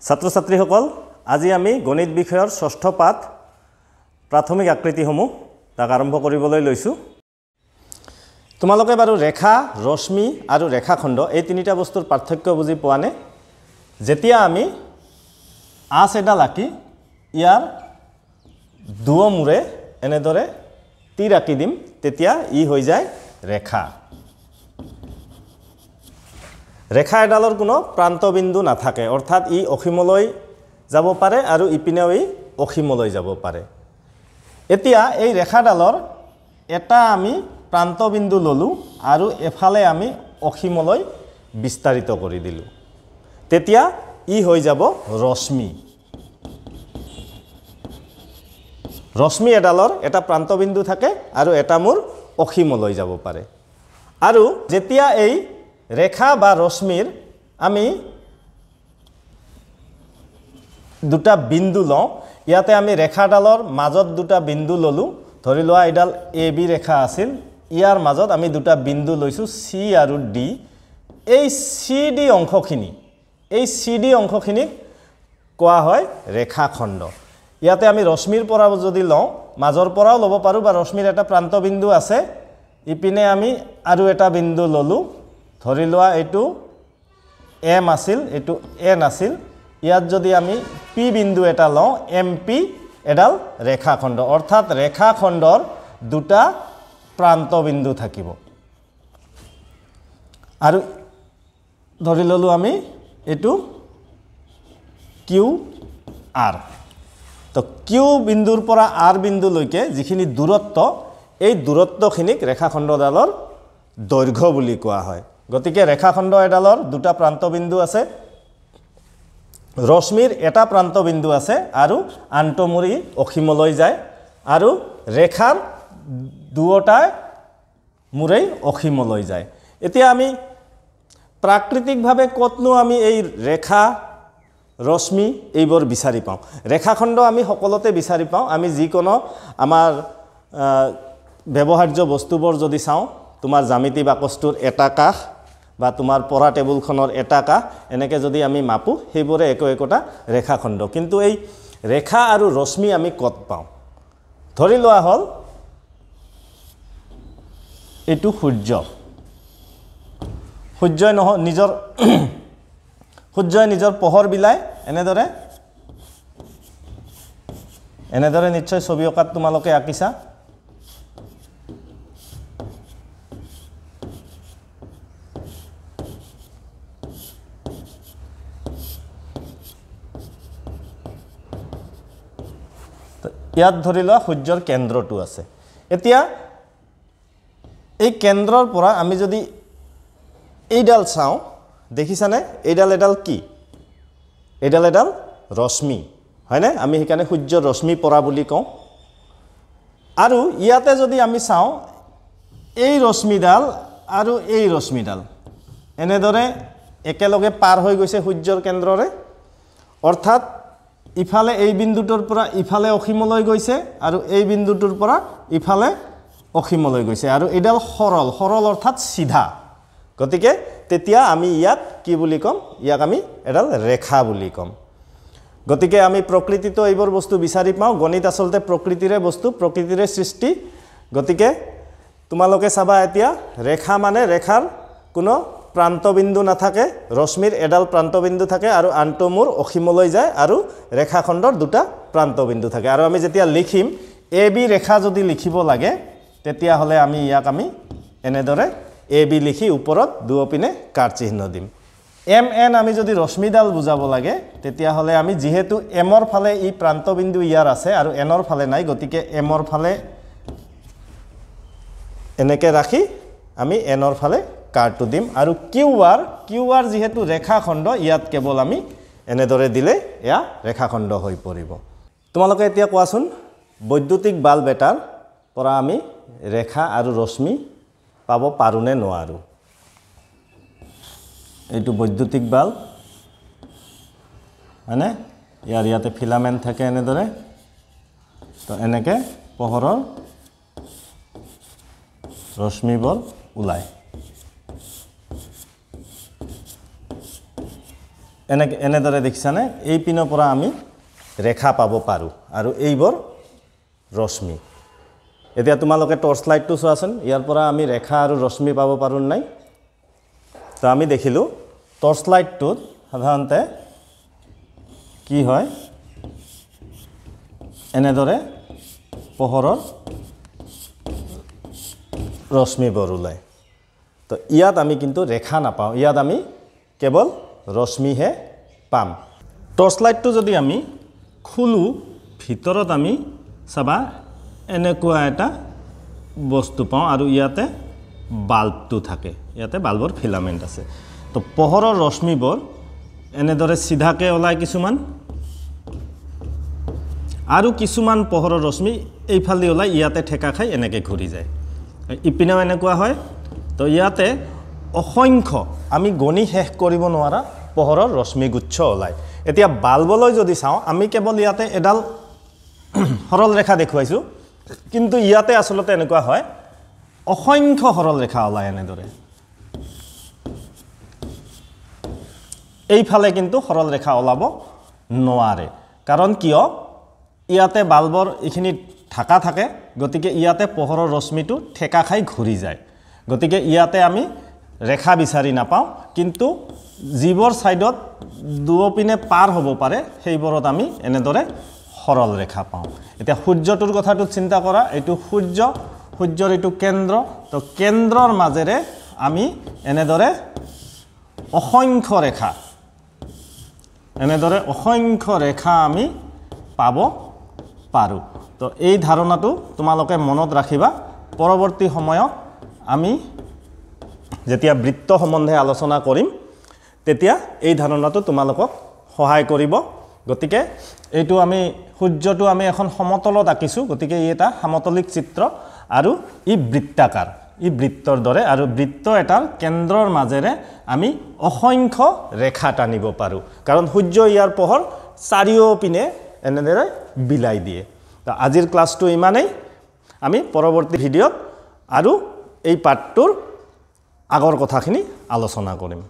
ছাত্ৰ ছাত্ৰীসকল আজি আমি গণিত বিষয়ৰ ষষ্ঠ পাঠ প্ৰাথমিক আকৃতিসমূহ তাক আৰম্ভ কৰিবলৈ লৈছো তোমালোকে বাৰু ৰেখা ৰশ্মি আৰু ৰেখাখণ্ড এই তিনিটা বস্তুৰ পাৰ্থক্য বুজি পোৱানে যেতিয়া আমি আঁচ এডাল আঁকি ইয়াৰ দুয়োমূৰে এনেদৰে তীৰ আঁকি দিম তেতিয়া ই হৈ যায় ৰেখা ৰেখা এডালৰ কোনো প্ৰান্তবিন্দু নাথাকে অৰ্থাৎ ই অসীমলৈ যাব পাৰে আৰু ইপিনেও ই অসীমলৈ যাব পাৰে এতিয়া এই ৰেখাডালৰ এটা আমি প্ৰান্তবিন্দু ললো আৰু এফালে আমি অসীমলৈ বিস্তাৰিত কৰি দিলো তেতিয়া ই হৈ যাব ৰশ্মি ৰশ্মি এডালৰ এটা প্ৰান্তবিন্দু থাকে আৰু এটা মূৰ অসীমলৈ যাব পাৰে আৰু যেতিয়া এই ৰেখা বা ৰশ্মিৰ আমি দুটা বিন্দু লওঁ ইয়াতে আমি ৰেখাডালৰ মাজত দুটা বিন্দু ললো ধৰি লোৱা এডাল এ বি ৰেখা আছিল ইয়াৰ মাজত আমি দুটা বিন্দু লৈছো সি আৰু ডি এই সি ডি অংশখিনি কোৱা হয় ৰেখাখণ্ড ইয়াতে আমি ৰশ্মিৰ পৰা যদি লওঁ মাজৰ পৰাও ল'ব পাৰো বা ৰশ্মিৰ এটা প্ৰান্তবিন্দু আছে ইপিনে আমি আৰু এটা বিন্দু ললো ধৰি লোৱা এটো এম আছিল এটো এন আছিল ইয়াত যদি আমি পি বিন্দু এটা লওঁ এম পি এডাল ৰেখাখণ্ড অৰ্থাৎ ৰেখাখণ্ডৰ দুটা প্ৰান্তবিন্দু থাকিব আৰু ধৰি ললো আমি এটো কিউ আৰ তো কিউ বিন্দুৰ পৰা আৰ বিন্দুলৈকে যিখিনি দূৰত্ব এই দূৰত্বখিনিক ৰেখাখণ্ডডালৰ দৈৰ্ঘ্য বুলি কোৱা হয় গতিকে ৰেখাখণ্ড এডালৰ দুটা প্ৰান্তবিন্দু আছে ৰশ্মিৰ এটা প্ৰান্তবিন্দু আছে আৰু আন্তমূৰি অসীমলৈ যায় আৰু ৰেখাৰ দুয়োটা মূৰেই অসীমলৈ যায় এতিয়া আমি প্ৰাকৃতিকভাৱে কতনো আমি এই ৰেখা ৰশ্মি এইবোৰ বিচাৰি পাওঁ ৰেখাখণ্ড আমি সকলোতে বিচাৰি পাওঁ আমি যিকোনো আমাৰ ব্যৱহাৰ্য বস্তুবোৰ যদি চাওঁ তোমাৰ জ্যামিতি বাকচটোৰ এটা কাষ বা তোমাৰ পঢ়া টেবুলখনৰ এটা কাষ এনেকৈ যদি আমি মাপো সেইবোৰে একোটা ৰেখাখণ্ড কিন্তু এই ৰেখা আৰু ৰশ্মি আমি কত পাওঁ ধৰি লোৱা হ'ল এটো সূৰ্যই নিজৰ পোহৰ বিলাই এনেদৰে নিশ্চয় ছবি অঁকাত তোমালোকে আঁকিছা ইয়াত ধৰি লোৱা সূৰ্যৰ কেন্দ্ৰটো আছে এতিয়া এই কেন্দ্ৰৰ পৰা আমি যদি এইডাল চাওঁ দেখিছানে এইডাল কি এডাল ৰশ্মি হয়নে আমি সেইকাৰণে সূৰ্যৰ ৰশ্মি পৰা বুলি কওঁ আৰু ইয়াতে যদি আমি চাওঁ এই ৰশ্মিডাল আৰু এই ৰশ্মিডাল এনেদৰে একেলগে পাৰ হৈ গৈছে সূৰ্যৰ কেন্দ্ৰৰে অৰ্থাৎ ইফালে এই বিন্দুটোৰ পৰা ইফালে অসীমলৈ গৈছে আৰু এই বিন্দুটোৰ পৰা ইফালে অসীমলৈ গৈছে আৰু এডাল সৰল অৰ্থাৎ সিধা গতিকে তেতিয়া আমি ইয়াক কি বুলি কম ইয়াক আমি এডাল ৰেখা বুলি কম গতিকে আমি প্ৰকৃতিটো এইবোৰ বস্তু বিচাৰি পাওঁ গণিত আসলতে প্ৰকৃতিৰে বস্তু প্ৰকৃতিৰে সৃষ্টি গতিকে তোমালোকে চাবা এতিয়া ৰেখা মানে ৰেখাৰ কোনো প্ৰান্তবিন্দু নাথাকে ৰশ্মিৰ এডাল প্ৰান্তবিন্দু থাকে আৰু আন্তমূৰ অসীমলৈ যায় আৰু ৰেখাখণ্ডৰ দুটা প্ৰান্তবিন্দু থাকে আৰু আমি যেতিয়া লিখিম এ বি ৰেখা যদি লিখিব লাগে তেতিয়া হলে আমি ইয়াক আমি এনেদৰে এ বি লিখি ওপৰত দুয়োপিনে কাট চিহ্ন দিম এম এন আমি যদি ৰশ্মিডাল বুজাব লাগে তেতিয়া হলে আমি যেহেতু এমৰ ফালে ই প্ৰান্তবিন্দু ইয়াৰ আছে আৰু এনৰ ফালে নাই গতিকে এমৰ ফালে এনেকে ৰাখি আমি এনৰ ফালে কাটটো দিম আৰু কিউ আৰ যেহেতু ৰেখাখণ্ড ইয়াত কেৱল আমি এনেদৰে দিলে এয়া ৰেখাখণ্ড হৈ পৰিব তোমালোকে এতিয়া কোৱাচোন বৈদ্যুতিক বাল্ব এটাৰ পৰা আমি ৰেখা আৰু ৰশ্মি পাব পাৰো নে নোৱাৰো এইটো বৈদ্যুতিক বাল্ব মানে ইয়াতে ফিলামেন্ট থাকে এনেদৰে তো এনেকে পোহৰৰ ৰশ্মিবোৰ ওলায় এনেদৰে দেখিছানে এই পিনৰ পৰা আমি ৰেখা পাব পাৰো আৰু এইবোৰ ৰশ্মি এতিয়া তোমালোকে টৰ্চ লাইটটো চোৱাচোন ইয়াৰ পৰা আমি ৰেখা আৰু ৰশ্মি পাব পাৰো নাই তো আমি দেখিলো টৰ্চ লাইটটোত সাধাৰণতে কি হয় এনেদৰে পোহৰৰ ৰশ্মিবোৰ ওলায় তো ইয়াত আমি কিন্তু ৰেখা নাপাওঁ ইয়াত আমি কেৱল ৰশ্মিহে পাম টৰ্চ লাইটটো যদি আমি খুলো ভিতৰত আমি চাবা এনেকুৱা এটা বস্তু পাওঁ আৰু ইয়াতে বাল্বটো থাকে ইয়াতে বাল্বৰ ফিলামেন্ট আছে তো পোহৰৰ ৰশ্মিবোৰ এনেদৰে সিধাকে ওলাই কিছুমান আৰু কিছুমান পোহৰৰ ৰশ্মি এইফালে ওলাই ইয়াতে ঠেকা খাই এনেকে ঘূৰি যায় ইপিনেও এনেকুৱা হয় তো ইয়াতে অসংখ্য আমি গণি শেষ কৰিব নোৱাৰা পোহৰৰ ৰশ্মি গুচ্ছ ওলাই এতিয়া বাল্বলৈ যদি চাওঁ আমি কেৱল ইয়াতে এডাল সৰল ৰেখা দেখুৱাইছো কিন্তু ইয়াতে আসলতে এনেকুৱা হয় অসংখ্য সৰল ৰেখা ওলাই এনেদৰে এইফালে কিন্তু সৰল ৰেখা ওলাব নোৱাৰে কাৰণ কিয় ইয়াতে বাল্বৰ এখিনি ঢাকা থাকে গতিকে ইয়াতে পোহৰৰ ৰশ্মিটো ঠেকা খাই ঘূৰি যায় গতিকে ইয়াতে আমি ৰেখা বিচাৰি নাপাওঁ কিন্তু যিবোৰ সাইডত দুপিনে পাৰ হ'ব পাৰে সেইবোৰত আমি এনেদৰে সৰল ৰেখা পাওঁ এতিয়া সূৰ্যটোৰ কথাটো চিন্তা কৰা এইটো সূৰ্যৰ এইটো কেন্দ্ৰ তো কেন্দ্ৰৰ মাজেৰে আমি এনেদৰে অসংখ্য ৰেখা আমি পাব পাৰো তো এই ধাৰণাটো তোমালোকে মনত ৰাখিবা পৰৱৰ্তী সময়ত আমি যেতিয়া বৃত্ত সম্বন্ধে আলোচনা কৰিম তেতিয়া এই ধাৰণাটো তোমালোকক সহায় কৰিব গতিকে এইটো আমি সূৰ্যটো আমি এখন সমতলত আঁকিছো গতিকে ই এটা সমতলিক চিত্ৰ আৰু ই বৃত্তাকাৰ ই বৃত্তৰ দৰে আৰু বৃত্ত এটাৰ কেন্দ্ৰৰ মাজেৰে আমি অসংখ্য ৰেখা টানিব পাৰো কাৰণ সূৰ্য ইয়াৰ পোহৰ চাৰিওপিনে এনেদৰে বিলাই দিয়ে তো আজিৰ ক্লাছটো ইমানেই আমি পৰৱৰ্তী ভিডিঅ'ত আৰু এই পাঠটোৰ আগৰ কথাখিনি আলোচনা কৰিম